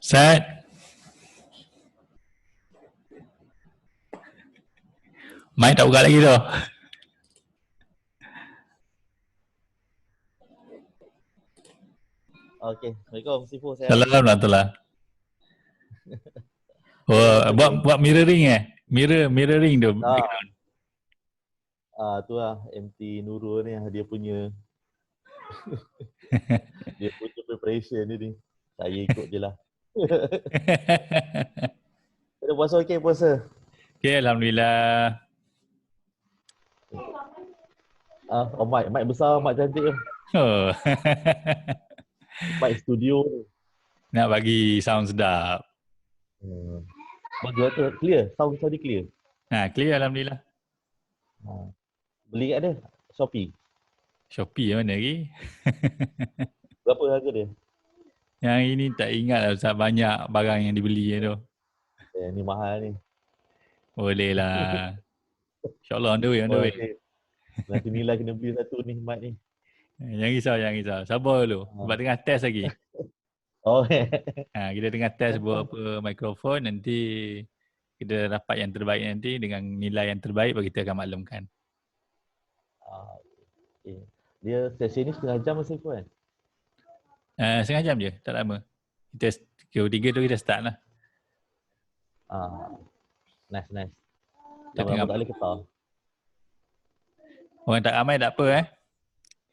Set. Mic tak buka lagi tu. Okey, Assalamualaikum Sifu, saya Salam warahmatullah. Buat mirroring mirroring tu. Tu lah MT Nurul ni, dia punya dia punya preparation ni. Saya ikut je lah. Ada puasa okey puasa? Okay, Alhamdulillah. Mic besar, mic cantik tu. Oh. Mic studio tu. Nak bagi sound sedap. Bagi tu clear, sound tadi clear. Clear Alhamdulillah. Beli kat dia? Shopee. Shopee mana lagi? Berapa harga dia? Yang ini tak ingat lah Ustaz, banyak barang yang dibeli tu. Ni mahal ni. Boleh lah. InsyaAllah on the way. Nanti nilai kena beli satu ni mic ni. Jangan risau. Sabar dulu. Sebab tengah test lagi. Oh. Kita tengah test beberapa mikrofon, nanti kita dapat yang terbaik nanti dengan nilai yang terbaik baru kita akan maklumkan. Okay. Dia sesi ni setengah jam masih kan? Setengah jam je, tak lama. Kita Q3 tu kita start lah. Nice. Tak Lama-lama tak boleh ketar. Orang tak ramai tak apa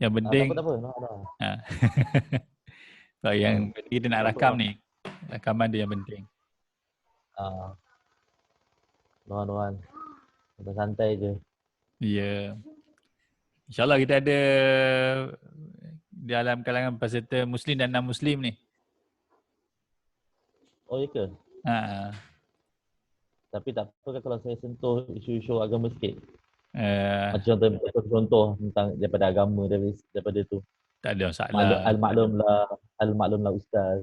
Yang penting tak apa. No. Sebab yang penting kita nak rakam ni. Rakaman dia yang penting. Nuan. Kita santai je. Ya. InsyaAllah kita ada dalam kalangan peserta Muslim dan non-Muslim ni. Oh, ya ke? Tapi tak apa kan kalau saya sentuh isu-isu agama sikit? Macam contoh tentang daripada agama, daripada tu. Tak ada masalah. Al-maklumlah ustaz.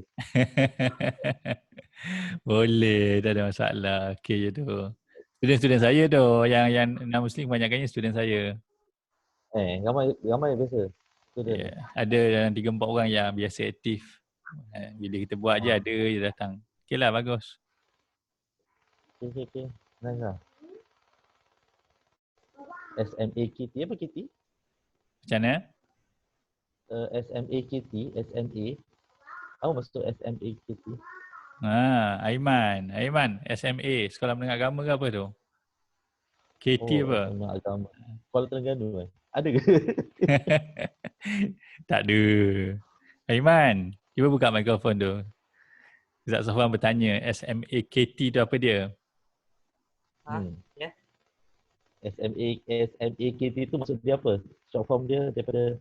Boleh, tak ada masalah. Okey je tu. Student saya tu, yang non-Muslim banyaknya student saya. Ramai biasa. Ada dalam 3-4 orang yang biasa aktif. Bila kita buat je ada je datang. Okey lah, bagus. Okay. Nice lah. SMA-KT, apa KT? Macam mana? SMA-KT, SMA. Apa maksud SMA-KT? Aiman, SMA, Sekolah Menengah Agama ke apa tu? KT apa? Menengah Agama. Kuala Terengganu ada ke? Tak ada. Aiman, cuba buka mikrofon tu. Ustaz Safwan bertanya, SMA-KT tu apa dia? Ya. SMA-KT tu maksud dia apa? Short form dia daripada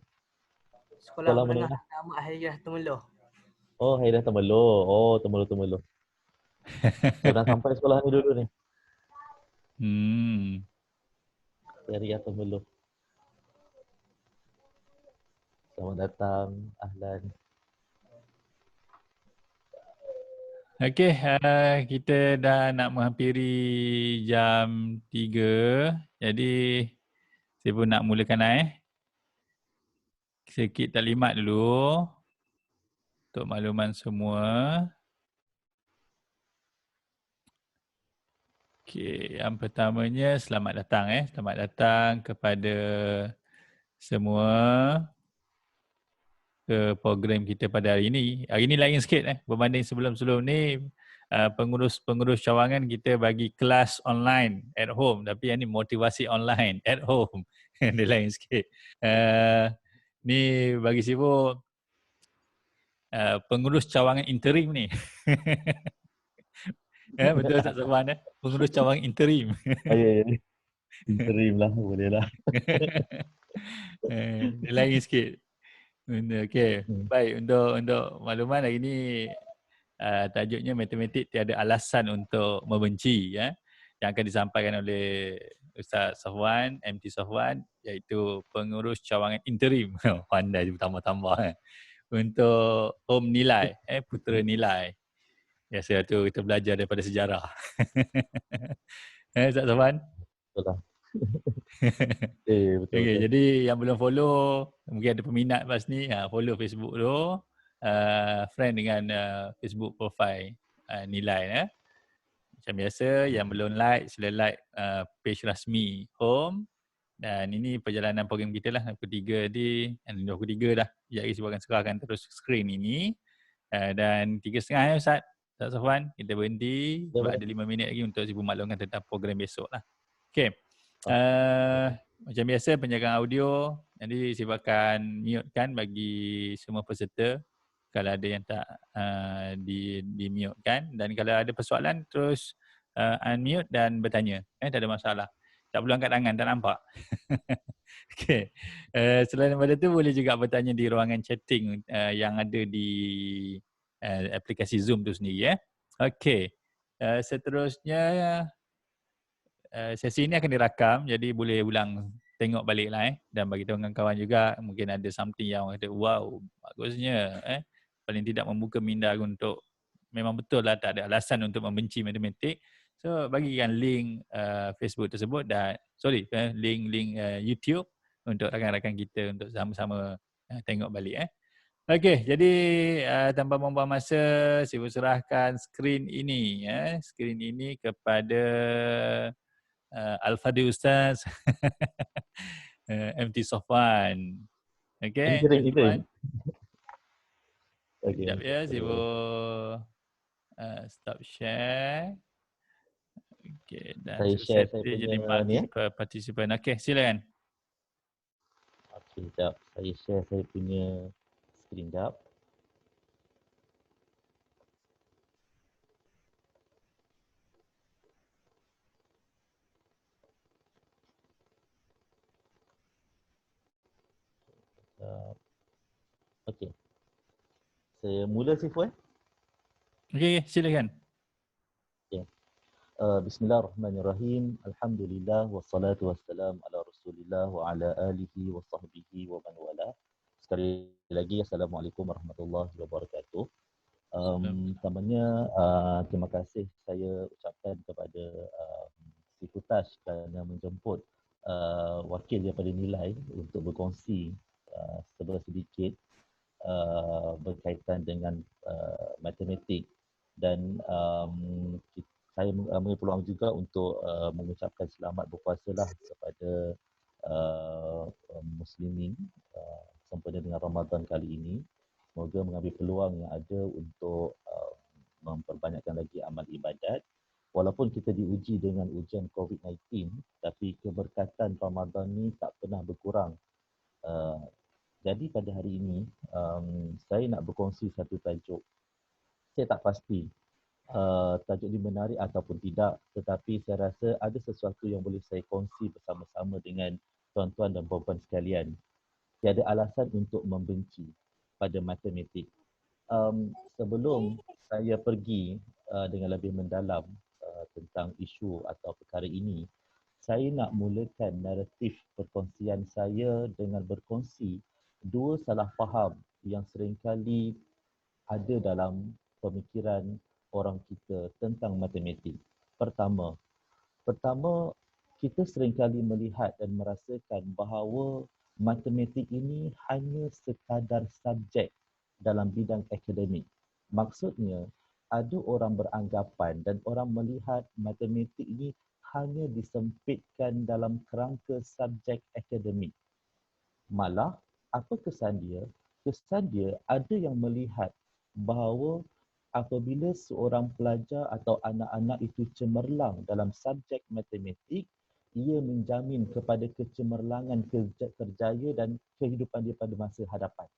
Sekolah Menengah Agama Hairiyah Temerloh. Oh, Hairiyah Temerloh. Oh, Temerloh. Dah sampai sekolah ni dulu ni. Hairiyah Temerloh. Selamat datang, ahlan. Okey, kita dah nak menghampiri jam 3. Jadi, saya pun nak mulakan sikit taklimat dulu untuk makluman semua. Okey, yang pertamanya selamat datang Selamat datang kepada semua ke program kita pada hari ini. Hari ini lain sikit berbanding sebelum-sebelum ni. Pengurus cawangan kita bagi kelas online at home, tapi yang ni motivasi online at home. Dia lain sikit. Ni bagi sibuk pengurus cawangan interim ni. Betul Ustaz Safwan pengurus cawangan interim. Ya. Interim lah, boleh lah. Dia lain sikit. Okey, baik, untuk makluman hari ni tajuknya matematik tiada alasan untuk membenci yang akan disampaikan oleh Ustaz Safwan, MT Safwan, iaitu pengurus cawangan interim. Pandai je tambah-tambah untuk home nilai, putera nilai. Biasa tu kita belajar daripada sejarah. Ustaz Safwan? Betul lah. Betul. Okay, jadi yang belum follow, mungkin ada peminat lepas ni, follow Facebook tu. friend dengan Facebook profile nilai. Macam biasa, yang belum like, sila like page rasmi home. Dan ini perjalanan program kita lah, pukul 3 di, pukul 3 dah. Sekejap lagi Sibukan Serah akan terus screen ini. Dan 3.30 Ustaz Safwan, kita berhenti sebab ada 5 minit lagi untuk Sibu maklumkan tentang program besok lah. Okay. Macam biasa penjagaan audio, nanti Sibu akan mute kan bagi semua peserta kalau ada yang tak di mute kan. Dan kalau ada persoalan terus unmute dan bertanya. Tak ada masalah. Tak perlu angkat tangan, tak nampak. Okay. Selain daripada tu boleh juga bertanya di ruangan chatting yang ada di aplikasi Zoom tu sendiri. Okay. Seterusnya sesi ini akan dirakam, jadi boleh ulang tengok balik lah dan bagi tahu kawan-kawan juga mungkin ada something yang kata wow bagusnya paling tidak membuka minda untuk memang betul lah tak ada alasan untuk membenci matematik. So bagikan link Facebook tersebut dan link YouTube untuk rakan-rakan kita untuk sama-sama tengok balik. Okey, jadi tanpa membuang masa, saya serahkan skrin ini skrin ini kepada Al-Fadhil Ustaz MT Safwan. Okey, Safwan. Sekejap ya, sibuk stop share. Okey, dan saya share saya punya jadi participant. Okey, silakan. Okey, sekejap. Saya share saya punya skrin sekejap. Okey. Saya mula Sifwan. Okey, silakan. Okay. Bismillahirrahmanirrahim. Alhamdulillah wassalatu wassalam ala Rasulillah wa ala alihi wa sahbihi wa man wala. Sekali lagi Assalamualaikum warahmatullahi wabarakatuh. Pertamanya terima kasih saya ucapkan kepada Sifu Tash kerana menjemput wakil daripada Nilai untuk berkongsi sedikit berkaitan dengan matematik dan saya mengambil peluang juga untuk mengucapkan selamat berpuasalah kepada muslimin sempena dengan Ramadan kali ini. Semoga mengambil peluang yang ada untuk memperbanyakkan lagi amal ibadat. Walaupun kita diuji dengan ujian COVID-19, tapi keberkatan Ramadan ni tak pernah berkurang. Jadi pada hari ini, saya nak berkongsi satu tajuk. Saya tak pasti tajuk ini menarik ataupun tidak, tetapi saya rasa ada sesuatu yang boleh saya kongsi bersama-sama dengan tuan-tuan dan puan-puan sekalian. Tiada alasan untuk membenci pada matematik. Sebelum saya pergi dengan lebih mendalam tentang isu atau perkara ini, saya nak mulakan naratif perkongsian saya dengan berkongsi dua salah faham yang seringkali ada dalam pemikiran orang kita tentang matematik. Pertama, kita seringkali melihat dan merasakan bahawa matematik ini hanya sekadar subjek dalam bidang akademik. Maksudnya, ada orang beranggapan dan orang melihat matematik ini hanya disempitkan dalam kerangka subjek akademik. Malah, apa kesan dia? Kesan dia ada yang melihat bahawa apabila seorang pelajar atau anak-anak itu cemerlang dalam subjek matematik, ia menjamin kepada kecemerlangan kerjaya dan kehidupan dia pada masa hadapan.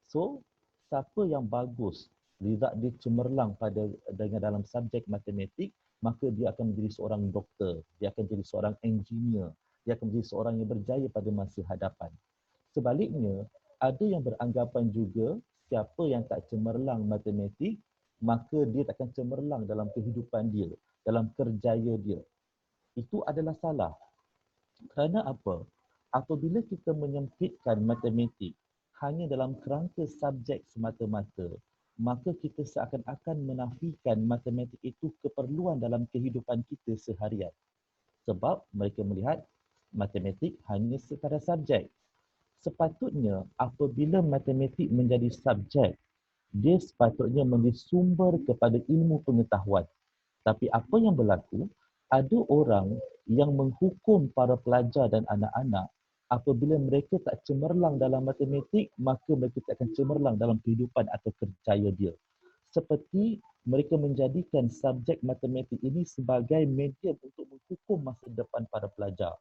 So, siapa yang bagus, result dia cemerlang dengan dalam subjek matematik, maka dia akan menjadi seorang doktor, dia akan menjadi seorang engineer, dia akan menjadi seorang yang berjaya pada masa hadapan. Sebaliknya, ada yang beranggapan juga siapa yang tak cemerlang matematik, maka dia takkan cemerlang dalam kehidupan dia, dalam kerjaya dia. Itu adalah salah. Kerana apa? Apabila kita menyempitkan matematik hanya dalam kerangka subjek semata-mata, maka kita seakan-akan menafikan matematik itu keperluan dalam kehidupan kita seharian. Sebab mereka melihat matematik hanya sekadar subjek. Sepatutnya apabila matematik menjadi subjek, Dia sepatutnya menjadi sumber kepada ilmu pengetahuan. Tapi apa yang berlaku, ada orang yang menghukum para pelajar dan anak-anak apabila mereka tak cemerlang dalam matematik, maka mereka tak akan cemerlang dalam kehidupan atau kerjaya dia. Seperti mereka menjadikan subjek matematik ini sebagai medium untuk menghukum masa depan para pelajar.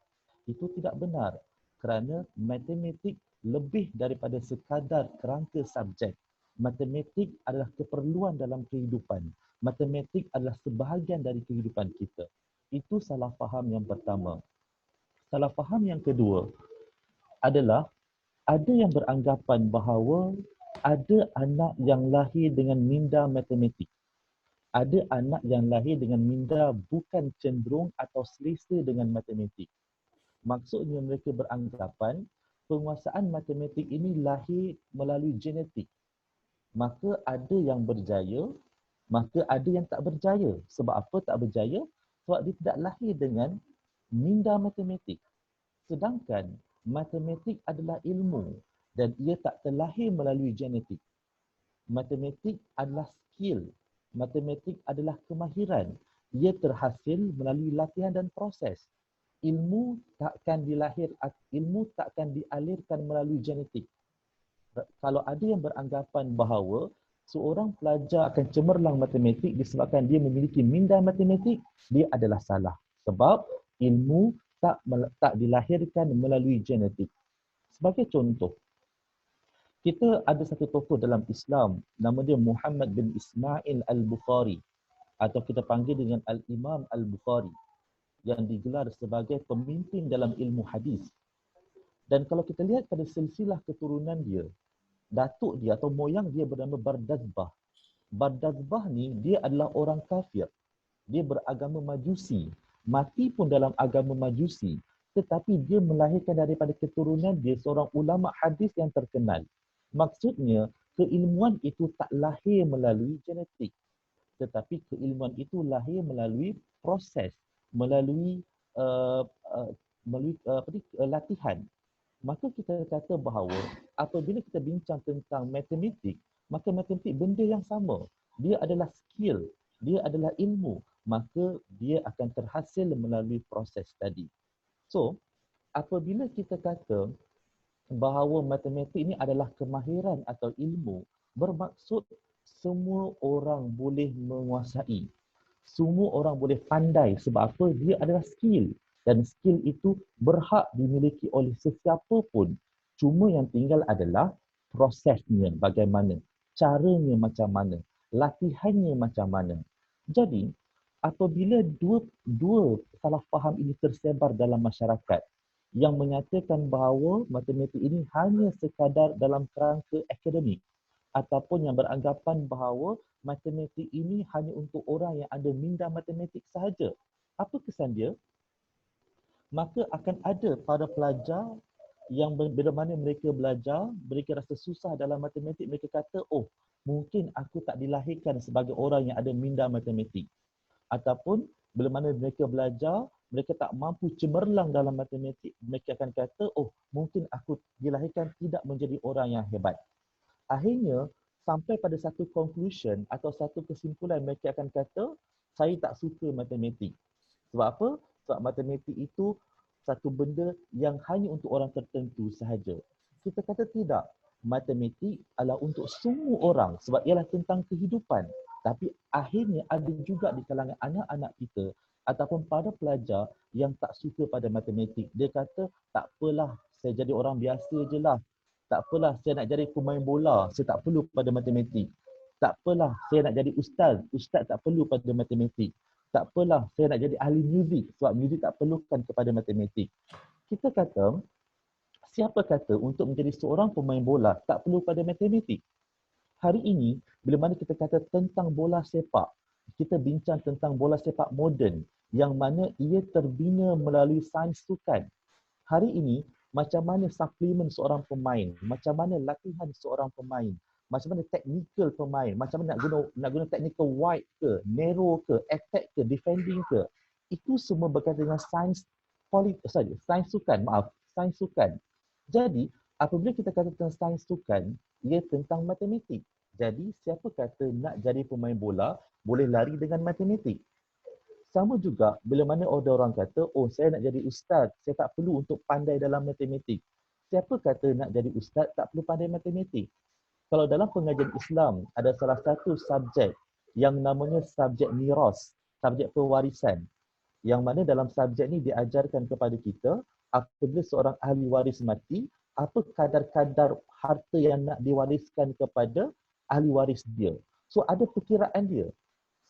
Itu tidak benar kerana matematik lebih daripada sekadar kerangka subjek. Matematik adalah keperluan dalam kehidupan. Matematik adalah sebahagian dari kehidupan kita. Itu salah faham yang pertama. Salah faham yang kedua adalah ada yang beranggapan bahawa ada anak yang lahir dengan minda matematik. Ada anak yang lahir dengan minda bukan cenderung atau selesa dengan matematik. Maksudnya mereka beranggapan penguasaan matematik ini lahir melalui genetik. Maka ada yang berjaya, maka ada yang tak berjaya. Sebab apa tak berjaya? Sebab dia tidak lahir dengan minda matematik. Sedangkan matematik adalah ilmu dan ia tak terlahir melalui genetik. Matematik adalah skill. Matematik adalah kemahiran. Ia terhasil melalui latihan dan proses. Ilmu takkan dialirkan melalui genetik. Kalau ada yang beranggapan bahawa seorang pelajar akan cemerlang matematik disebabkan dia memiliki minda matematik, dia adalah salah. Sebab ilmu tak dilahirkan melalui genetik. Sebagai contoh, kita ada satu tokoh dalam Islam, nama dia Muhammad bin Ismail Al-Bukhari atau kita panggil dengan Al-Imam Al-Bukhari yang digelar sebagai pemimpin dalam ilmu hadis. Dan kalau kita lihat pada silsilah keturunan dia, datuk dia atau moyang dia bernama Bardazbah. Bardazbah ni dia adalah orang kafir. Dia beragama Majusi. Mati pun dalam agama Majusi. Tetapi dia melahirkan daripada keturunan dia seorang ulama hadis yang terkenal. Maksudnya, keilmuan itu tak lahir melalui genetik. Tetapi keilmuan itu lahir melalui proses, melalui latihan. Maka kita kata bahawa apabila kita bincang tentang matematik, maka matematik benda yang sama. Dia adalah skill, dia adalah ilmu, maka dia akan terhasil melalui proses tadi. So, apabila kita kata bahawa matematik ini adalah kemahiran atau ilmu, bermaksud semua orang boleh menguasai. Semua orang boleh pandai sebab apa? Dia adalah skill. Dan skill itu berhak dimiliki oleh sesiapa pun. Cuma yang tinggal adalah prosesnya bagaimana, caranya macam mana, latihannya macam mana. Jadi, apabila dua salah faham ini tersebar dalam masyarakat yang menyatakan bahawa matematik ini hanya sekadar dalam kerangka akademik ataupun yang beranggapan bahawa matematik ini hanya untuk orang yang ada minda matematik sahaja. Apa kesan dia? Maka akan ada para pelajar yang bila mana mereka belajar, mereka rasa susah dalam matematik, mereka kata, oh mungkin aku tak dilahirkan sebagai orang yang ada minda matematik. Ataupun bila mana mereka belajar, mereka tak mampu cemerlang dalam matematik, mereka akan kata, oh mungkin aku dilahirkan tidak menjadi orang yang hebat. Akhirnya, sampai pada satu conclusion atau satu kesimpulan, mereka akan kata, saya tak suka matematik. Sebab apa? Sebab matematik itu satu benda yang hanya untuk orang tertentu sahaja. Kita kata tidak. Matematik adalah untuk semua orang sebab ialah tentang kehidupan. Tapi akhirnya ada juga di kalangan anak-anak kita ataupun para pelajar yang tak suka pada matematik. Dia kata, tak apalah, saya jadi orang biasa je lah. Tak apalah, saya nak jadi pemain bola, saya tak perlu pada matematik. Tak apalah, saya nak jadi ustaz, ustaz tak perlu pada matematik. Tak apalah, saya nak jadi ahli muzik sebab muzik tak perlukan kepada matematik. Kita kata, siapa kata untuk menjadi seorang pemain bola tak perlu pada matematik? Hari ini, bila mana kita kata tentang bola sepak, kita bincang tentang bola sepak moden yang mana ia terbina melalui sains sukan. Hari ini, macam mana suplemen seorang pemain, macam mana latihan seorang pemain, macam mana teknikal pemain, macam mana nak guna technical wide ke, narrow ke, attack ke, defending ke. Itu semua berkaitan dengan sains sukan. Jadi, apabila kita kata tentang sains sukan, ia tentang matematik. Jadi siapa kata nak jadi pemain bola boleh lari dengan matematik? Sama juga bila mana ada orang kata, oh saya nak jadi ustaz, saya tak perlu untuk pandai dalam matematik. Siapa kata nak jadi ustaz tak perlu pandai matematik? Kalau dalam pengajian Islam ada salah satu subjek yang namanya subjek miras, subjek pewarisan, yang mana dalam subjek ni diajarkan kepada kita apabila seorang ahli waris mati, apa kadar-kadar harta yang nak diwariskan kepada ahli waris dia. So ada perkiraan dia.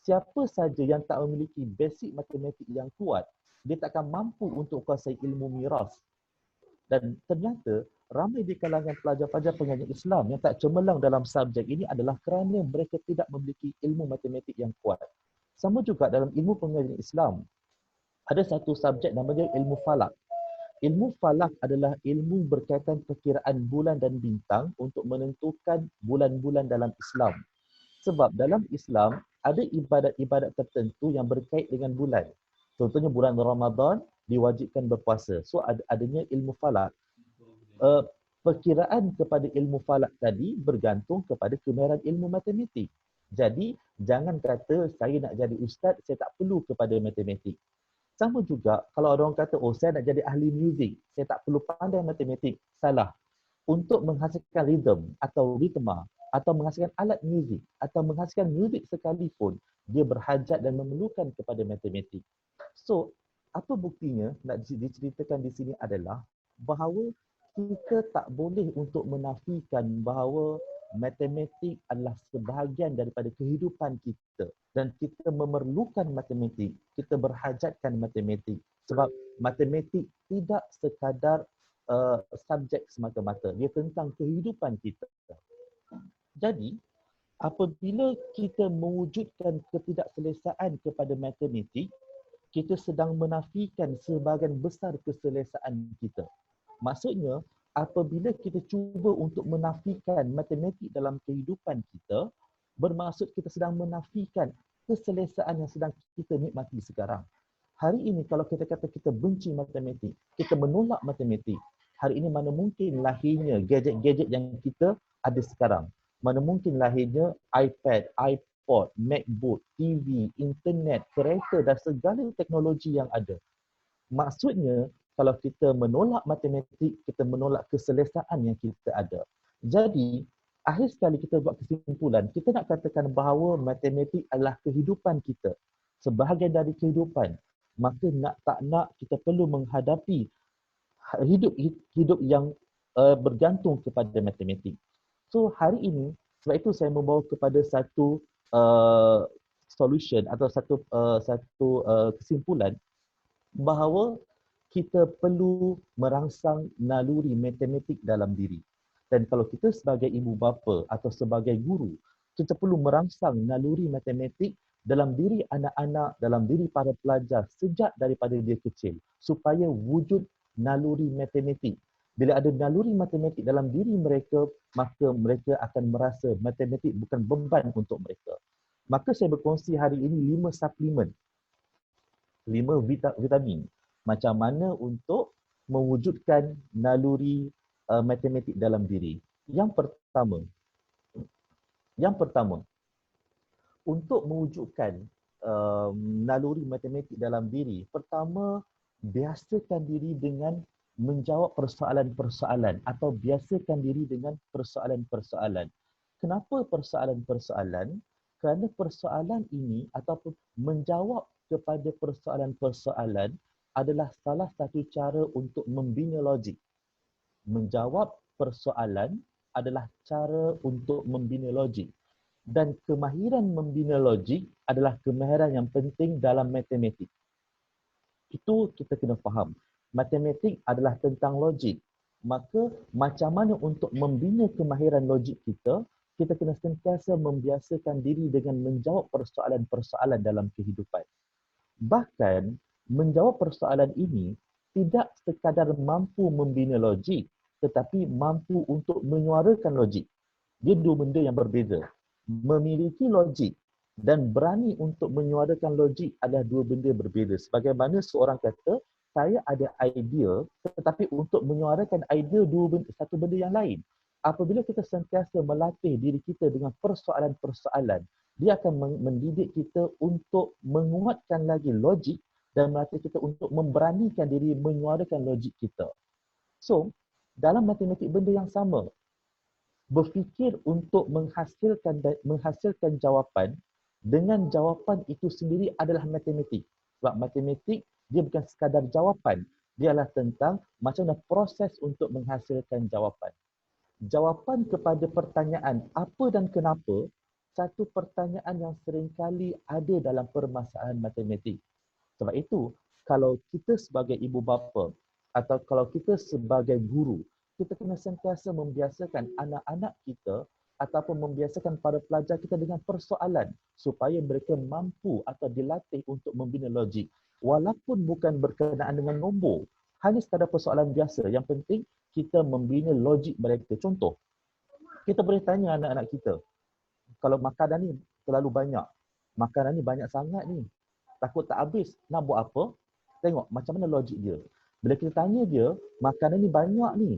Siapa saja yang tak memiliki basic matematik yang kuat, dia takkan mampu untuk kuasai ilmu miras. Dan ternyata ramai di kalangan pelajar-pelajar pengajian Islam yang tak cemerlang dalam subjek ini adalah kerana mereka tidak memiliki ilmu matematik yang kuat. Sama juga dalam ilmu pengajian Islam, ada satu subjek namanya ilmu falak. Ilmu falak adalah ilmu berkaitan perkiraan bulan dan bintang untuk menentukan bulan-bulan dalam Islam. Sebab dalam Islam ada ibadat-ibadat tertentu yang berkait dengan bulan. Contohnya bulan Ramadan diwajibkan berpuasa. So adanya ilmu falak. Perkiraan kepada ilmu falak tadi bergantung kepada kemahiran ilmu matematik. Jadi jangan kata saya nak jadi ustaz, saya tak perlu kepada matematik. Sama juga kalau ada orang kata, oh saya nak jadi ahli muzik, saya tak perlu pandai matematik. Salah. Untuk menghasilkan rhythm atau ritma, atau menghasilkan alat muzik, atau menghasilkan muzik sekalipun, dia berhajat dan memerlukan kepada matematik. So, apa buktinya nak diceritakan di sini adalah bahawa kita tak boleh untuk menafikan bahawa matematik adalah sebahagian daripada kehidupan kita dan kita memerlukan matematik, kita berhajatkan matematik sebab matematik tidak sekadar subjek semata-mata, dia tentang kehidupan kita. Jadi, apabila kita mewujudkan ketidakselesaan kepada matematik, kita sedang menafikan sebahagian besar keselesaan kita. Maksudnya, apabila kita cuba untuk menafikan matematik dalam kehidupan kita, bermaksud kita sedang menafikan keselesaan yang sedang kita nikmati sekarang. Hari ini kalau kita kata kita benci matematik, kita menolak matematik, hari ini mana mungkin lahirnya gadget-gadget yang kita ada sekarang. Mana mungkin lahirnya iPad, iPod, MacBook, TV, internet, kereta dan segala teknologi yang ada. Maksudnya, kalau kita menolak matematik, kita menolak keselesaan yang kita ada. Jadi, akhir sekali kita buat kesimpulan, kita nak katakan bahawa matematik adalah kehidupan kita. Sebahagian dari kehidupan. Maka nak tak nak kita perlu menghadapi hidup yang bergantung kepada matematik. So, hari ini, sebab itu saya membawa kepada satu solution atau satu kesimpulan bahawa kita perlu merangsang naluri matematik dalam diri. Dan kalau kita sebagai ibu bapa atau sebagai guru, kita perlu merangsang naluri matematik dalam diri anak-anak, dalam diri para pelajar sejak daripada dia kecil supaya wujud naluri matematik. Bila ada naluri matematik dalam diri mereka, maka mereka akan merasa matematik bukan beban untuk mereka. Maka saya berkongsi hari ini 5 suplemen, 5 vitamin macam mana untuk mewujudkan naluri matematik dalam diri. Yang pertama, untuk mewujudkan naluri matematik dalam diri, pertama biasakan diri dengan menjawab persoalan-persoalan atau biasakan diri dengan persoalan-persoalan. Kenapa persoalan-persoalan? Kerana persoalan ini ataupun menjawab kepada persoalan-persoalan adalah salah satu cara untuk membina logik. Menjawab persoalan adalah cara untuk membina logik. Dan kemahiran membina logik adalah kemahiran yang penting dalam matematik. Itu kita kena faham. Matematik adalah tentang logik. Maka macam mana untuk membina kemahiran logik kita, kita kena sentiasa membiasakan diri dengan menjawab persoalan-persoalan dalam kehidupan. Bahkan, menjawab persoalan ini tidak sekadar mampu membina logik, tetapi mampu untuk menyuarakan logik. Dia dua benda yang berbeza. Memiliki logik dan berani untuk menyuarakan logik adalah dua benda berbeza. Sebagaimana seorang kata, saya ada idea, tetapi untuk menyuarakan idea satu benda yang lain. apabila kita sentiasa melatih diri kita dengan persoalan-persoalan, dia akan mendidik kita untuk menguatkan lagi logik dan melatih kita untuk memberanikan diri menyuarakan logik kita. So, dalam matematik benda yang sama, berfikir untuk menghasilkan jawapan dengan jawapan itu sendiri adalah matematik. Sebab matematik dia bukan sekadar jawapan, dia adalah tentang macam mana proses untuk menghasilkan jawapan. Jawapan kepada pertanyaan apa dan kenapa, satu pertanyaan yang seringkali ada dalam permasalahan matematik. Sebab itu, kalau kita sebagai ibu bapa atau kalau kita sebagai guru, kita kena sentiasa membiasakan anak-anak kita ataupun membiasakan para pelajar kita dengan persoalan supaya mereka mampu atau dilatih untuk membina logik. Walaupun bukan berkenaan dengan nombor, hanya sekadar persoalan biasa. Yang penting kita membina logik mereka. Contoh, kita boleh tanya anak-anak kita, kalau makanan ni terlalu banyak, makanan ni banyak sangat ni, takut tak habis, nak buat apa? Tengok macam mana logik dia. Bila kita tanya dia, makanan ni banyak ni,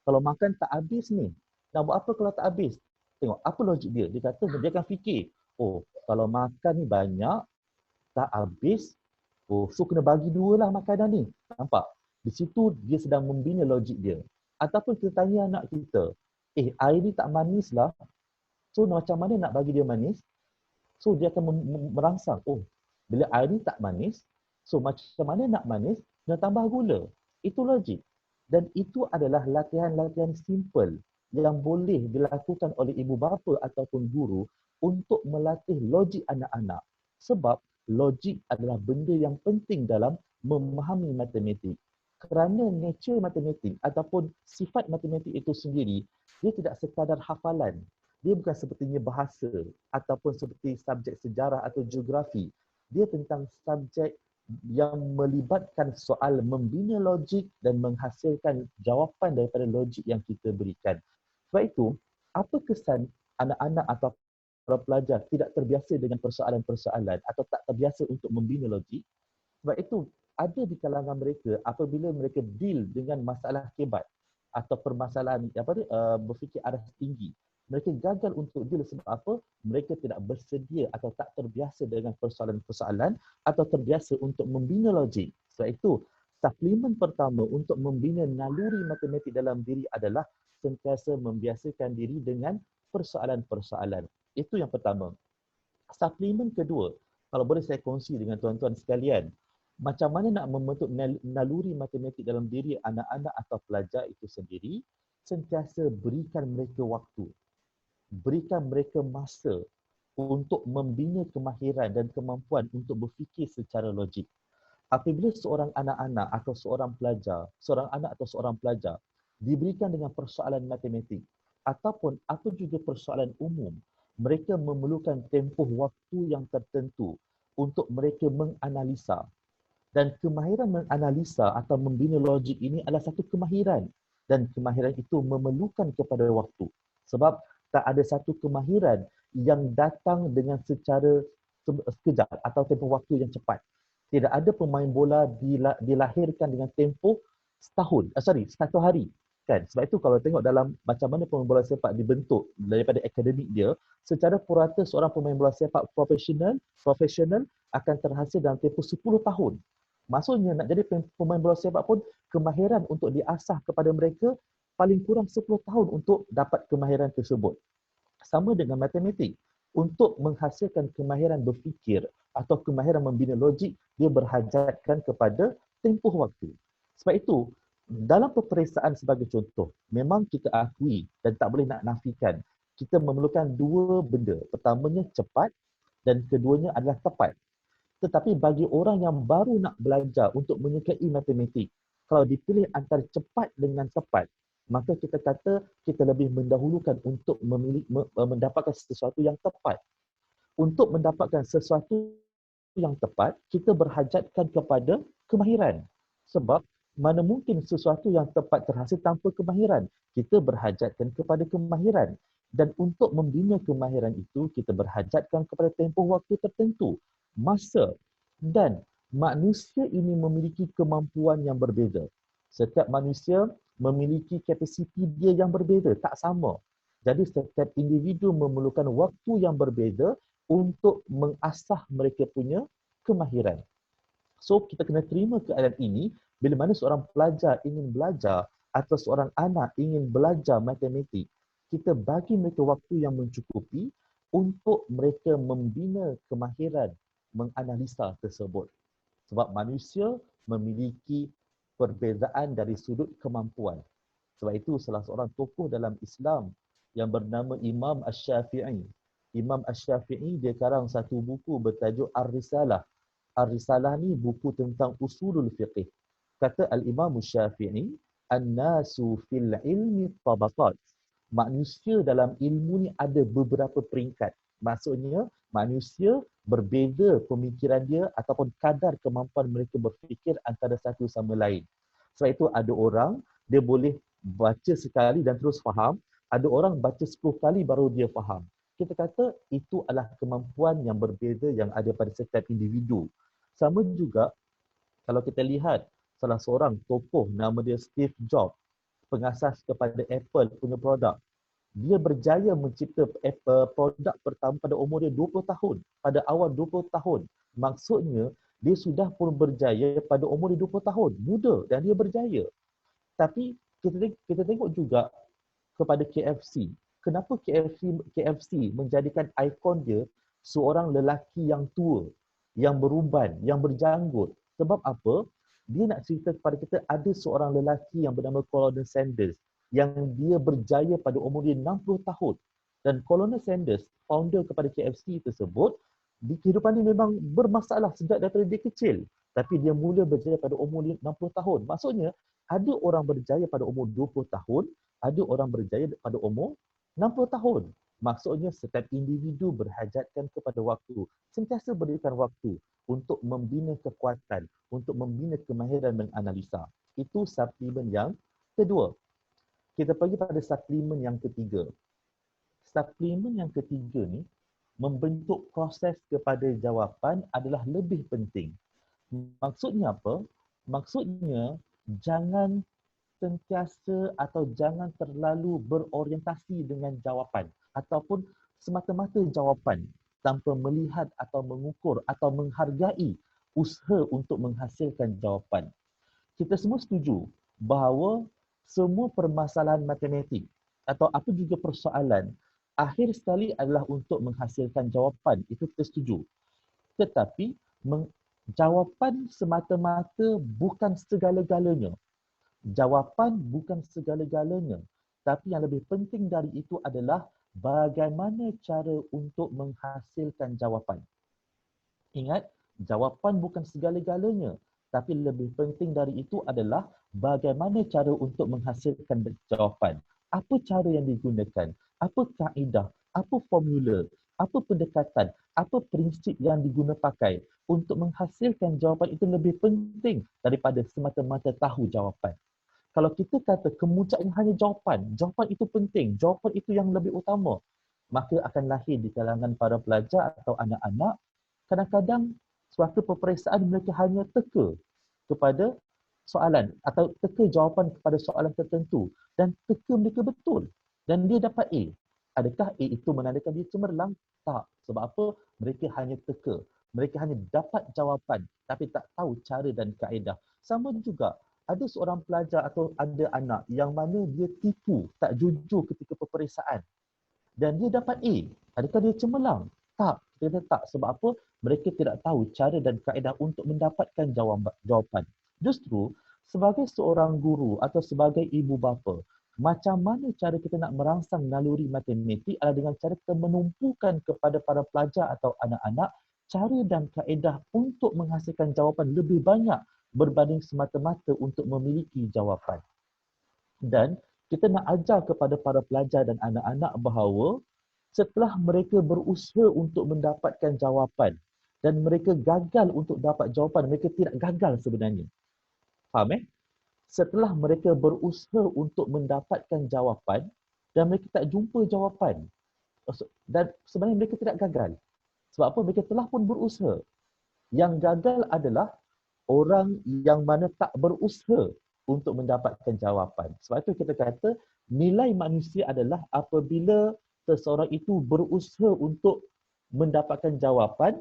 kalau makan tak habis ni, nak buat apa kalau tak habis? Tengok apa logik dia. Dia kata dia akan fikir, oh kalau makan ni banyak, tak habis, oh so kena bagi dua lah makanan ni. Nampak? Di situ dia sedang membina logik dia. Ataupun kita tanya anak kita, air ni tak manis lah, so macam mana nak bagi dia manis? So dia akan merangsang, oh bila air ni tak manis, so macam mana nak manis? Nak tambah gula. Itu logik. Dan itu adalah latihan-latihan simple yang boleh dilakukan oleh ibu bapa ataupun guru untuk melatih logik anak-anak. Sebab logik adalah benda yang penting dalam memahami matematik. Kerana nature matematik ataupun sifat matematik itu sendiri, dia tidak sekadar hafalan. Dia bukan sepertinya bahasa ataupun seperti subjek sejarah atau geografi. Dia tentang subjek yang melibatkan soal membina logik dan menghasilkan jawapan daripada logik yang kita berikan. Sebab itu, apa kesan anak-anak atau para pelajar tidak terbiasa dengan persoalan-persoalan atau tak terbiasa untuk membina logik? Sebab itu, ada di kalangan mereka apabila mereka deal dengan masalah hebat atau permasalahan berfikir arah tinggi, mereka gagal untuk deal sebab apa? Mereka tidak bersedia atau tak terbiasa dengan persoalan-persoalan atau terbiasa untuk membina logik. Sebab itu, suplemen pertama untuk membina naluri matematik dalam diri adalah sentiasa membiasakan diri dengan persoalan-persoalan. Itu yang pertama. Suplemen kedua, kalau boleh saya kongsi dengan tuan-tuan sekalian, macam mana nak membentuk naluri matematik dalam diri anak-anak atau pelajar itu sendiri, sentiasa berikan mereka waktu. Berikan mereka masa untuk membina kemahiran dan kemampuan untuk berfikir secara logik. Apabila seorang anak-anak atau seorang pelajar diberikan dengan persoalan matematik ataupun apa juga persoalan umum, mereka memerlukan tempoh waktu yang tertentu untuk mereka menganalisa. Dan kemahiran menganalisa atau membina logik ini adalah satu kemahiran. Dan kemahiran itu memerlukan kepada waktu. Sebab tak ada satu kemahiran yang datang dengan secara sekejap atau tempoh waktu yang cepat. Tidak ada pemain bola dilahirkan dengan tempoh satu hari. Kan? Sebab itu kalau tengok dalam macam mana pemain bola sepak dibentuk daripada akademik dia, secara purata seorang pemain bola sepak profesional akan terhasil dalam tempoh 10 tahun. Maksudnya nak jadi pemain bola sepak pun kemahiran untuk diasah kepada mereka paling kurang 10 tahun untuk dapat kemahiran tersebut. Sama dengan matematik. Untuk menghasilkan kemahiran berfikir atau kemahiran membina logik, dia berhajatkan kepada tempoh waktu. Sebab itu, dalam peperiksaan sebagai contoh, memang kita akui dan tak boleh nak nafikan, kita memerlukan dua benda. Pertamanya cepat dan keduanya adalah tepat. Tetapi bagi orang yang baru nak belajar untuk menyukai matematik, kalau dipilih antara cepat dengan tepat, maka kita kata kita lebih mendahulukan untuk mendapatkan sesuatu yang tepat. Untuk mendapatkan sesuatu yang tepat, kita berhajatkan kepada kemahiran. Sebab mana mungkin sesuatu yang tepat terhasil tanpa kemahiran? Kita berhajatkan kepada kemahiran. Dan untuk membina kemahiran itu, kita berhajatkan kepada tempoh waktu tertentu, masa, dan manusia ini memiliki kemampuan yang berbeza. Setiap manusia memiliki kapasiti dia yang berbeza, tak sama. Jadi setiap individu memerlukan waktu yang berbeza untuk mengasah mereka punya kemahiran. So kita kena terima keadaan ini bila mana seorang pelajar ingin belajar atau seorang anak ingin belajar matematik, kita bagi mereka waktu yang mencukupi untuk mereka membina kemahiran menganalisa tersebut. Sebab manusia memiliki perbezaan dari sudut kemampuan. Sebab itu salah seorang tokoh dalam Islam yang bernama Imam Ash-Shafi'i. Imam Ash-Shafi'i dia karang satu buku bertajuk Ar-Risalah. Ar-Risalah ni buku tentang usulul fiqh. Kata Al-Imam Ash-Shafi'i, "An-nasu fil ilmi tabaqat." Manusia dalam ilmu ni ada beberapa peringkat. Maksudnya manusia berbeza pemikiran dia ataupun kadar kemampuan mereka berfikir antara satu sama lain. Sebab itu ada orang dia boleh baca sekali dan terus faham, ada orang baca 10 kali baru dia faham. Kita kata itu adalah kemampuan yang berbeza yang ada pada setiap individu. Sama juga kalau kita lihat salah seorang tokoh nama dia Steve Jobs, pengasas kepada Apple punya produk. Dia berjaya mencipta produk pertama pada umur dia 20 tahun. Pada awal 20 tahun. Maksudnya, dia sudah pun berjaya pada umur dia 20 tahun. Muda dan dia berjaya. Tapi kita tengok juga kepada KFC. Kenapa KFC menjadikan ikon dia seorang lelaki yang tua, yang beruban, yang berjanggut. Sebab apa? Dia nak cerita kepada kita ada seorang lelaki yang bernama Colonel Sanders yang dia berjaya pada umur dia 60 tahun. Dan Colonel Sanders, founder kepada KFC tersebut, di kehidupan dia memang bermasalah sejak daripada dia kecil. Tapi dia mula berjaya pada umur dia 60 tahun. Maksudnya, ada orang berjaya pada umur 20 tahun, ada orang berjaya pada umur 60 tahun. Maksudnya setiap individu berhajatkan kepada waktu. Sentiasa berikan waktu untuk membina kekuatan, untuk membina kemahiran menganalisa. Itu suplemen yang kedua. Kita pergi pada suplemen yang ketiga. Suplemen yang ketiga ni, membentuk proses kepada jawapan adalah lebih penting. Maksudnya apa? Maksudnya jangan sentiasa atau jangan terlalu berorientasi dengan jawapan ataupun semata-mata jawapan tanpa melihat atau mengukur atau menghargai usaha untuk menghasilkan jawapan. Kita semua setuju bahawa semua permasalahan matematik atau apa juga persoalan akhir sekali adalah untuk menghasilkan jawapan. Itu kita setuju. Tetapi jawapan semata-mata bukan segala-galanya. Jawapan bukan segala-galanya. Tapi yang lebih penting dari itu adalah bagaimana cara untuk menghasilkan jawapan. Ingat, jawapan bukan segala-galanya. Tapi lebih penting dari itu adalah bagaimana cara untuk menghasilkan jawapan. Apa cara yang digunakan? Apa kaedah? Apa formula? Apa pendekatan? Apa prinsip yang digunakan pakai untuk menghasilkan jawapan itu lebih penting daripada semata-mata tahu jawapan. Kalau kita kata kemuncaknya hanya jawapan itu penting, jawapan itu yang lebih utama, maka akan lahir di kalangan para pelajar atau anak-anak, kadang-kadang suatu peperiksaan mereka hanya teka kepada soalan atau teka jawapan kepada soalan tertentu dan teka mereka betul dan dia dapat A. Adakah A itu menandakan dia cemerlang? Tak. Sebab apa? Mereka hanya teka. Mereka hanya dapat jawapan tapi tak tahu cara dan kaedah. Sama juga, ada seorang pelajar atau ada anak yang mana dia tipu, tak jujur ketika peperiksaan dan dia dapat A. Adakah dia cemerlang? Tak. Kita tak. Sebab apa? Mereka tidak tahu cara dan kaedah untuk mendapatkan jawapan. Justru, sebagai seorang guru atau sebagai ibu bapa, macam mana cara kita nak merangsang naluri matematik adalah dengan cara kita menumpukan kepada para pelajar atau anak-anak cara dan kaedah untuk menghasilkan jawapan lebih banyak berbanding semata-mata untuk memiliki jawapan. Dan kita nak ajar kepada para pelajar dan anak-anak bahawa setelah mereka berusaha untuk mendapatkan jawapan dan mereka gagal untuk dapat jawapan, mereka tidak gagal sebenarnya. Faham Setelah mereka berusaha untuk mendapatkan jawapan dan mereka tak jumpa jawapan, dan sebenarnya mereka tidak gagal. Sebab apa? Mereka telah pun berusaha. Yang gagal adalah orang yang mana tak berusaha. untuk mendapatkan jawapan. Sebab itu kita kata nilai manusia adalah apabila seseorang itu berusaha untuk mendapatkan jawapan,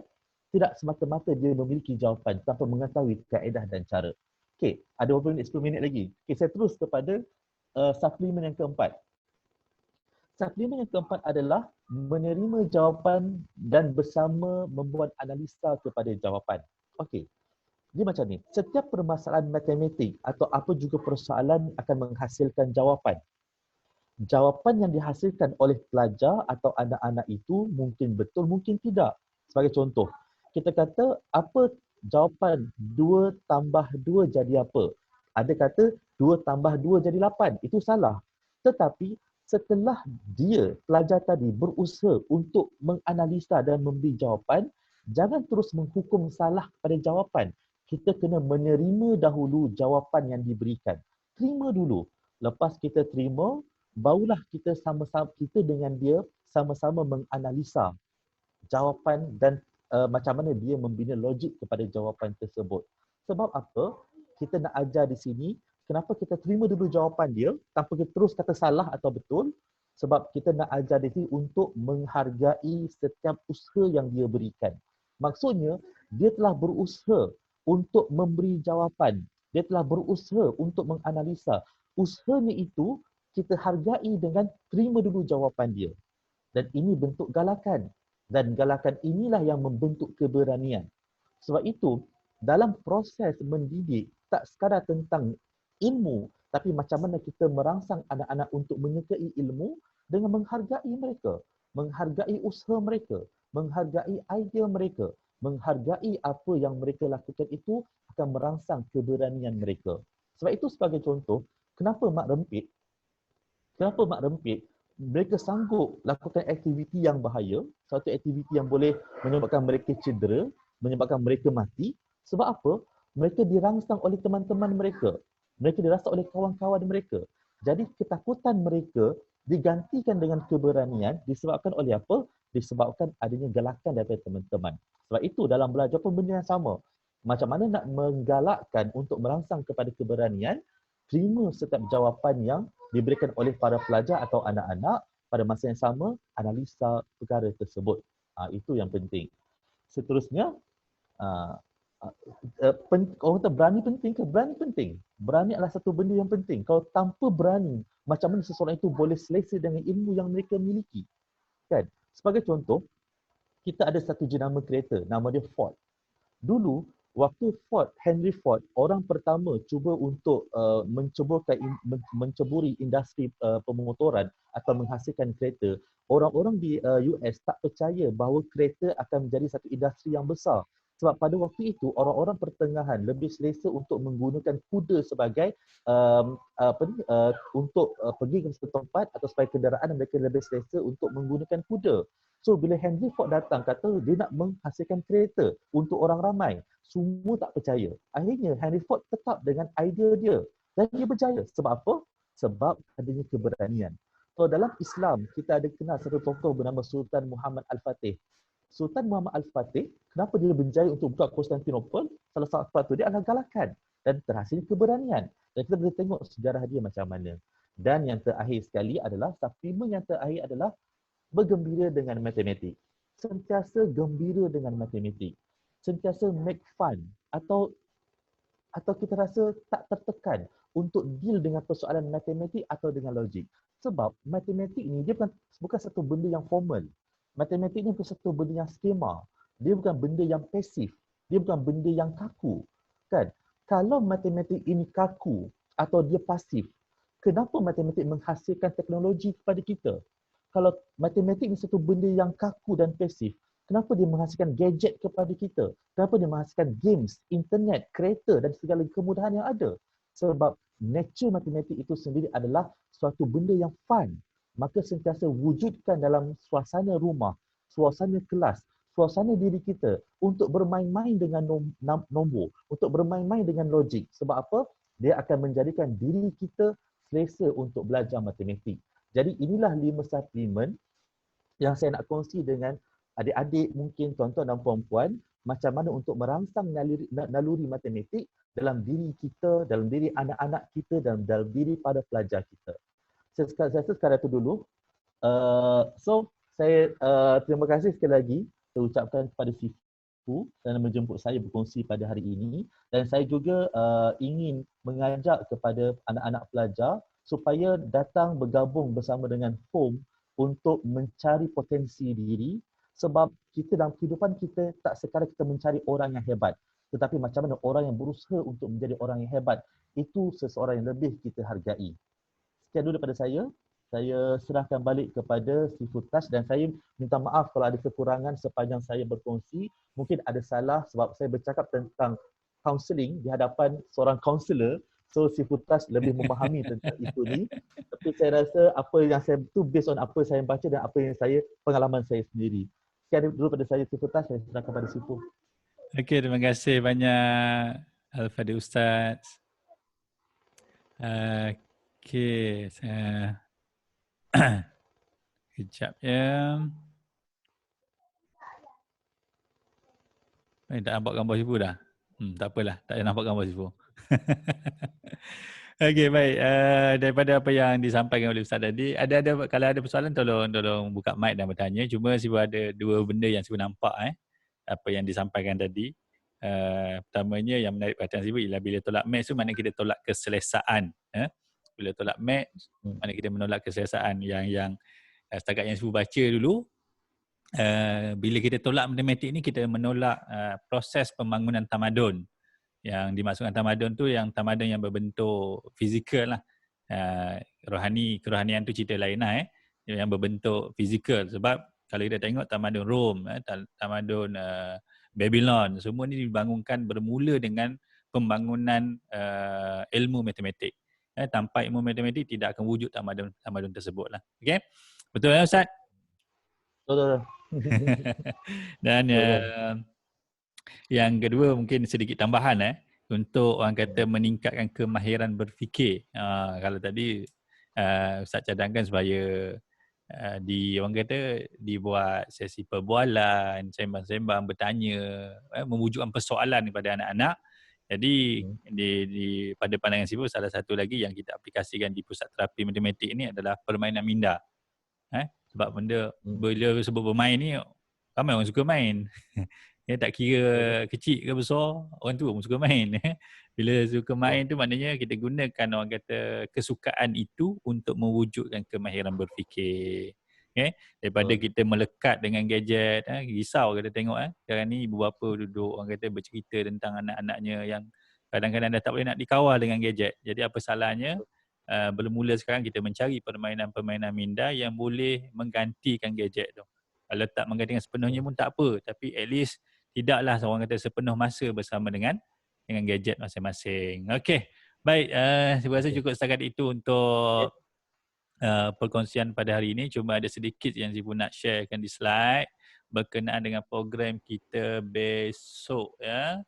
tidak semata-mata dia memiliki jawapan tanpa mengetahui kaedah dan cara. Okey, ada berapa minit? 10 minit lagi. Okey, saya terus kepada suplemen yang keempat. Suplemen yang keempat adalah menerima jawapan dan bersama membuat analisa kepada jawapan. Okey. Dia macam ni, setiap permasalahan matematik atau apa juga persoalan akan menghasilkan jawapan. Jawapan yang dihasilkan oleh pelajar atau anak-anak itu mungkin betul, mungkin tidak. Sebagai contoh, kita kata apa jawapan 2 tambah 2 jadi apa? Ada kata 2 tambah 2 jadi 8. Itu salah. Tetapi setelah dia, pelajar tadi berusaha untuk menganalisa dan memberi jawapan, jangan terus menghukum salah pada jawapan. Kita kena menerima dahulu jawapan yang diberikan. Terima dulu. Lepas kita terima, barulah kita sama-sama, kita dengan dia sama-sama menganalisa jawapan dan macam mana dia membina logik kepada jawapan tersebut. Sebab apa? Kita nak ajar di sini, kenapa kita terima dulu jawapan dia tanpa kita terus kata salah atau betul? Sebab kita nak ajar di sini untuk menghargai setiap usaha yang dia berikan. Maksudnya, dia telah berusaha untuk memberi jawapan. Dia telah berusaha untuk menganalisa. Usahanya itu kita hargai dengan terima dulu jawapan dia. Dan ini bentuk galakan. Dan galakan inilah yang membentuk keberanian. Sebab itu, dalam proses mendidik, tak sekadar tentang ilmu, tapi macam mana kita merangsang anak-anak untuk menyukai ilmu dengan menghargai mereka, menghargai usaha mereka, menghargai idea mereka, menghargai apa yang mereka lakukan itu akan merangsang keberanian mereka. Sebab itu sebagai contoh, kenapa Mak Rempit mereka sanggup lakukan aktiviti yang bahaya, satu aktiviti yang boleh menyebabkan mereka cedera, menyebabkan mereka mati. Sebab apa? Mereka dirangsang oleh teman-teman mereka. Mereka dirangsang oleh kawan-kawan mereka. Jadi ketakutan mereka digantikan dengan keberanian disebabkan oleh apa? Disebabkan adanya galakan daripada teman-teman. Sebab itu dalam belajar pun benda yang sama. Macam mana nak menggalakkan untuk merangsang kepada keberanian, terima setiap jawapan yang diberikan oleh para pelajar atau anak-anak, pada masa yang sama analisa perkara tersebut. Itu yang penting. Seterusnya, orang kata berani penting ke? Berani penting. Berani adalah satu benda yang penting. Kalau tanpa berani, macam mana seseorang itu boleh selesa dengan ilmu yang mereka miliki? Kan? Sebagai contoh, kita ada satu jenama kereta, nama dia Ford. Dulu, waktu Henry Ford, orang pertama cuba untuk menceburi industri pemotoran atau menghasilkan kereta, orang-orang di US tak percaya bahawa kereta akan menjadi satu industri yang besar. Sebab pada waktu itu, orang-orang pertengahan lebih selesa untuk menggunakan kuda sebagai untuk pergi ke satu tempat atau sebagai kenderaan, mereka lebih selesa untuk menggunakan kuda. So bila Henry Ford datang kata dia nak menghasilkan kereta untuk orang ramai, semua tak percaya. Akhirnya Henry Ford tetap dengan idea dia dan dia berjaya. Sebab apa? Sebab adanya keberanian. So dalam Islam kita ada kenal satu tokoh bernama Sultan Muhammad Al-Fatih. Sultan Muhammad Al-Fatih, kenapa dia berjaya untuk buka Konstantinopel? Salah satu dia adalah galakan dan terhasil keberanian. Dan kita boleh tengok sejarah dia macam mana. Dan yang terakhir sekali adalah, suplemen yang terakhir adalah bergembira dengan matematik. Sentiasa gembira dengan matematik. Sentiasa make fun atau kita rasa tak tertekan untuk deal dengan persoalan matematik atau dengan logik. Sebab matematik ni dia bukan satu benda yang formal. Matematik ni bukan satu benda yang skema. Dia bukan benda yang pasif. Dia bukan benda yang kaku. Kan? Kalau matematik ini kaku atau dia pasif, kenapa matematik menghasilkan teknologi kepada kita? Kalau matematik ni satu benda yang kaku dan pasif, kenapa dia menghasilkan gadget kepada kita? Kenapa dia menghasilkan games, internet, kereta dan segala kemudahan yang ada? Sebab nature matematik itu sendiri adalah suatu benda yang fun. Maka sentiasa wujudkan dalam suasana rumah, suasana kelas, suasana diri kita untuk bermain-main dengan nombor, untuk bermain-main dengan logik. Sebab apa? Dia akan menjadikan diri kita selesa untuk belajar matematik. Jadi inilah 5 suplemen yang saya nak kongsi dengan adik-adik mungkin tuan-tuan dan puan-puan macam mana untuk merangsang naluri matematik dalam diri kita, dalam diri anak-anak kita dan dalam diri para pelajar kita. Saya rasa sekadar itu dulu. So, saya terima kasih sekali lagi saya ucapkan kepada Sifu kerana menjemput saya berkongsi pada hari ini, dan saya juga ingin mengajak kepada anak-anak pelajar supaya datang bergabung bersama dengan HOME untuk mencari potensi diri, sebab kita dalam kehidupan kita tak sekadar kita mencari orang yang hebat, tetapi macam mana orang yang berusaha untuk menjadi orang yang hebat, itu seseorang yang lebih kita hargai. Sekian dulu daripada saya. Saya serahkan balik kepada Sifu Tash dan saya minta maaf kalau ada kekurangan sepanjang saya berkongsi. Mungkin ada salah sebab saya bercakap tentang counselling di hadapan seorang kaunselor. So Sifu Tash lebih memahami tentang itu ni. Tapi saya rasa apa yang saya tu based on apa saya baca dan apa yang pengalaman saya sendiri. Sekian dulu pada saya Sifu Tash, saya serahkan pada Sifu. Okey, terima kasih banyak Al-Fadhil Ustaz. Okey, saya kejap ya. Tak nampak gambar Sifu dah? Tak apalah, tak payah nampak gambar Sifu. Okey, baik. Daripada apa yang disampaikan oleh Ustaz tadi, kalau ada persoalan tolong buka mic dan bertanya. Cuma Sifu ada dua benda yang Sifu nampak apa yang disampaikan tadi. Pertamanya yang menarik perhatian Sifu ialah bila tolak maths tu maknanya kita tolak keselesaan. Bila tolak maths, maknanya kita menolak keselesaan. Yang setakat yang Sifu baca dulu, bila kita tolak matematik ni kita menolak proses pembangunan tamadun. Yang dimaksudkan tamadun tu yang tamadun yang berbentuk fizikal lah. Kerohanian tu cerita lain lah yang berbentuk fizikal. Sebab kalau kita tengok tamadun Rom, tamadun Babylon, semua ni dibangunkan bermula dengan pembangunan ilmu matematik. Tanpa ilmu matematik tidak akan wujud tamadun tersebut lah. Okay? Betul ya Ustaz? Betul. Dan yang kedua mungkin sedikit tambahan untuk orang kata meningkatkan kemahiran berfikir. Kalau tadi Ustaz cadangkan supaya orang kata dibuat sesi perbualan, sembang-sembang, bertanya, mewujudkan persoalan kepada anak-anak. Jadi pada pandangan Sifu, salah satu lagi yang kita aplikasikan di pusat terapi matematik ini adalah permainan minda. Sebab bila sebut bermain ni ramai orang suka main. Tak kira kecil ke besar, orang tua pun suka main. Bila suka main tu maknanya kita gunakan orang kata kesukaan itu untuk mewujudkan kemahiran berfikir. Daripada kita melekat dengan gadget, risau kita tengok sekarang ni ibu bapa duduk orang kata bercerita tentang anak-anaknya yang kadang-kadang dah tak boleh nak dikawal dengan gadget. Jadi apa salahnya bermula sekarang kita mencari permainan-permainan minda yang boleh menggantikan gadget tu. Kalau tak menggantikan sepenuhnya pun tak apa, tapi at least tidaklah orang kata sepenuh masa bersama dengan gadget masing-masing. Okey. Baik, saya rasa cukup setakat itu untuk perkongsian pada hari ini. Cuma ada sedikit yang Sifu nak sharekan di slide berkenaan dengan program kita besok ya.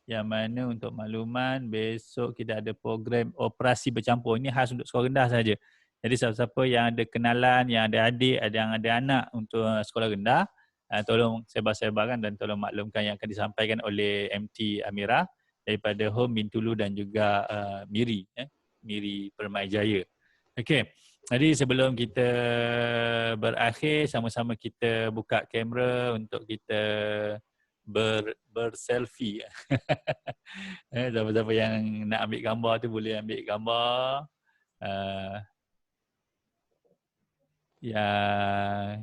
Yang mana untuk makluman besok kita ada program operasi bercampur. Ini khas untuk sekolah rendah saja. Jadi siapa-siapa yang ada kenalan, yang ada adik, yang ada anak untuk sekolah rendah, tolong sebar-sebarkan dan tolong maklumkan yang akan disampaikan oleh MT Amira daripada Home Bintulu dan juga Miri Permai Jaya. Okey. Jadi sebelum kita berakhir, sama-sama kita buka kamera untuk kita berselfie. Siapa-siapa yang nak ambil gambar tu boleh ambil gambar. Ya,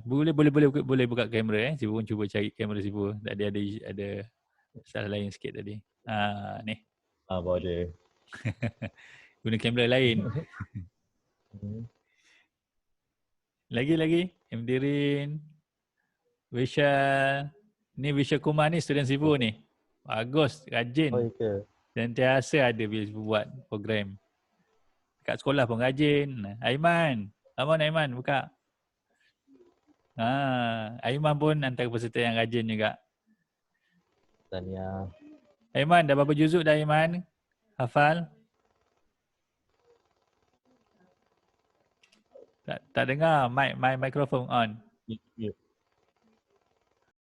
boleh buka kamera Sifu pun cuba cari kamera Sifu. Tadi ada salah lain sikit tadi. Ni. Boleh. Guna kamera lain. Lagi Emdirin, Vishal. Ni Vishal Kumar ni student Sifu ni. Bagus, rajin. Sentiasa ada bila Sifu buat program. Kat sekolah pun rajin. Aiman. Aman Aiman buka. Aiman pun antara peserta yang rajin juga. Tahniah. Aiman, dah berapa juzuk dah Aiman? Hafal? Tak dengar. Mic microphone on.